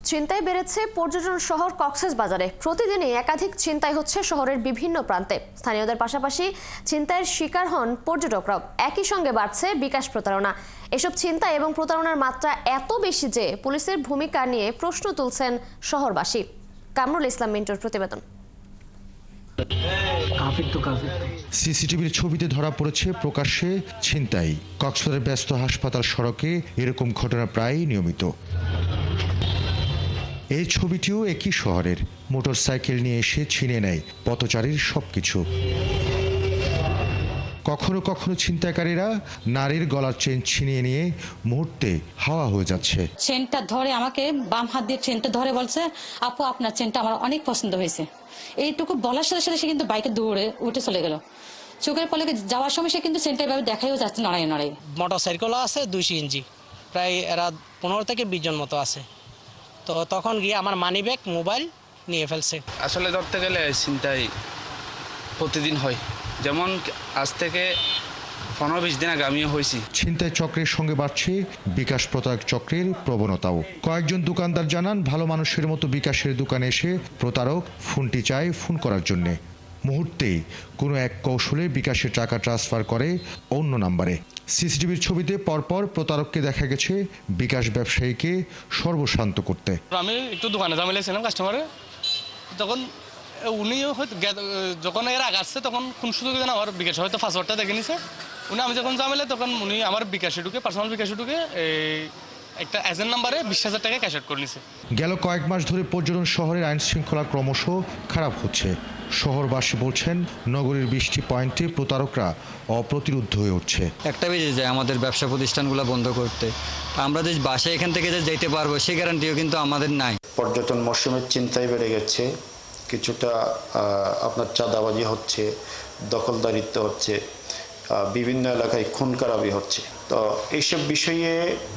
ছিনতাই বেড়েছে পর্যটন শহর কক্সবাজারে। প্রতিদিনই একাধিক ছিনতাই হচ্ছে শহরের বিভিন্ন প্রান্তে। স্থানীয়দের পাশাপাশি ছিনতাইয়ের শিকার হন পর্যটকরাও। একই সঙ্গে বাড়ছে বিকাশ প্রতারণা। এসব ছিনতাই এবং প্রতারণার মাত্রা এত বেশি যে পুলিশের ভূমিকা নিয়ে প্রশ্ন তুলছেন শহরবাসী। কামরুল ইসলাম মিন্টুর প্রতিবেদন। সিসিটিভির ছবিতে ধরা পড়েছে প্রকাশ্যে ছিনতাই। কক্সবাজারের ব্যস্ত হাসপাতাল সড়কে এরকম ঘটনা প্রায়ই নিয়মিত। এই ছবিটিও একই শহরের। মোটরসাইকেল নিয়ে এসে ছিনিয়ে নেয় পথচারীর সবকিছু। কখনো কখনো ছিনতাইকারীরা নারীর গলার চেন ছিনিয়ে নিয়ে মুহূর্তে হাওয়া হয়ে যাচ্ছে। চেনটা ধরে আমাকে বাম হাত দিয়ে চেনটা ধরে বলছে, আপু আপনার চেনটা আমার অনেক পছন্দ হয়েছে। এইটুকু বলার সাথে সাথে সে কিন্তু বাইকে দৌড়ে উঠে চলে গেল। চোখের পলকে যাওয়ার সময় সে কিন্তু চেনটা এভাবে দেখাইও যাচ্ছে নড়াই নড়াই। মোটরসাইকেল আছে 200 ইঞ্চি, প্রায় এরা 15 থেকে 20 জন মতো আছে। তো তখন গিয়ে আমার মানি ব্যাগ মোবাইল নিয়ে ফেলছে। আসলে ধরতে গেলে ছিনতাই প্রতিদিন হয়, যেমন আজ থেকে 15-20 দিন আগে আমিও হয়েছি। ছিনতাই চক্রের সঙ্গে বাড়ছে বিকাশ প্রতারক চক্রের প্রবণতাও। কয়েকজন দোকানদার জানান, ভালো মানুষের মতো বিকাশের দোকানে এসে প্রতারক ফোনটি চায় ফোন করার জন্যে। মুহূর্তেই কোনো এক কৌশলে বিকাশের টাকা ট্রান্সফার করে অন্য নাম্বারে। সিসিটিভির ছবিতে পরপর প্রতারককে দেখা গেছে বিকাশ ব্যবসায়ীকে সর্বশান্ত করতে। আমি একটু দোকানে জামিয়েছিলাম কাস্টমারে, তখন উনিও হয়তো যখন এর আগে আসছে তখন কোন সুযোগে যেন আমার বিকাশ হয়তো পাসওয়ার্ডটা দেখে নিছে। আমি যখন জামিলে তখন উনি আমার বিকাশে ঢুকে পার্সোনাল বিকাশে ঢুকে একটা এজেন্ট নাম্বারে 20,000 টাকা ক্যাশ আউট করে নিছে। গেল কয়েক মাস ধরে পর্যটন শহরের আইন শৃঙ্খলা ক্রমশ খারাপ হচ্ছে। শহরবাসী বলছেন, নগরীর 20টি পয়েন্টে প্রতারকরা অপ্রতিরোধ্য হয়ে উঠছে। একটা বেজে যায় আমাদের ব্যবসা প্রতিষ্ঠানগুলো বন্ধ করতে। আমরা যে বাসায় এখান থেকে যে যেতে পারবো সেই গ্যারান্টিও কিন্তু আমাদের নাই। পর্যটন মৌসুমের চিন্তাই বেড়ে গেছে, কিছুটা আপনার চাঁদাবাজি হচ্ছে, দখলদারিত্ব হচ্ছে, বিভিন্ন এলাকায় খুন খারাপি হচ্ছে। তো এইসব বিষয়ে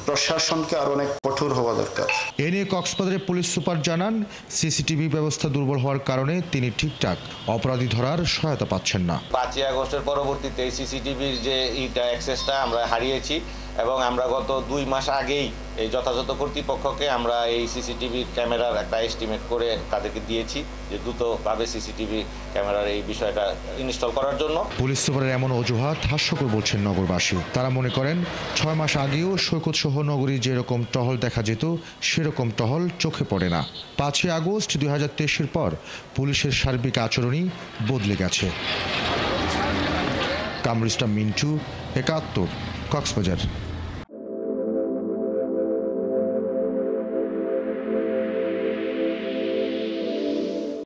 প্রশাসনকে আরো অনেক কঠোর হওয়া দরকার। এ নিয়ে কক্সবাজারের পুলিশ সুপার জানান, সিসিটিভি ব্যবস্থা দুর্বল হওয়ার কারণে তিনি ঠিকঠাক অপরাধী ধরার সহায়তা পাচ্ছেন না। 5ই আগস্টের পরবর্তীতে সিসিটিভির যে অ্যাক্সেসটা আমরা হারিয়েছি এবং আমরা গত 2 মাস আগেই এই যথাযথ কর্তৃপক্ষকে আমরা এই সিসিটিভি ক্যামেরার একটা এস্টিমেট করে তাদেরকে দিয়েছি যে দ্রুতভাবে সিসিটিভি ক্যামেরার এই বিষয়টা ইনস্টল করার জন্য। পুলিশ সুপারের এমন অজুহাত হাস্যকর বলছেন নগরবাসী। তারা মনে করেন 6 মাস আগেও সৈকত সহ নগরীর যেরকম টহল দেখা যেত সেরকম টহল চোখে পড়ে না। 5ই আগস্ট 2023-এর পর পুলিশের সার্বিক আচরণই বদলে গেছে। কামরুল ইসলাম মিন্টু, 71, কক্সবাজার।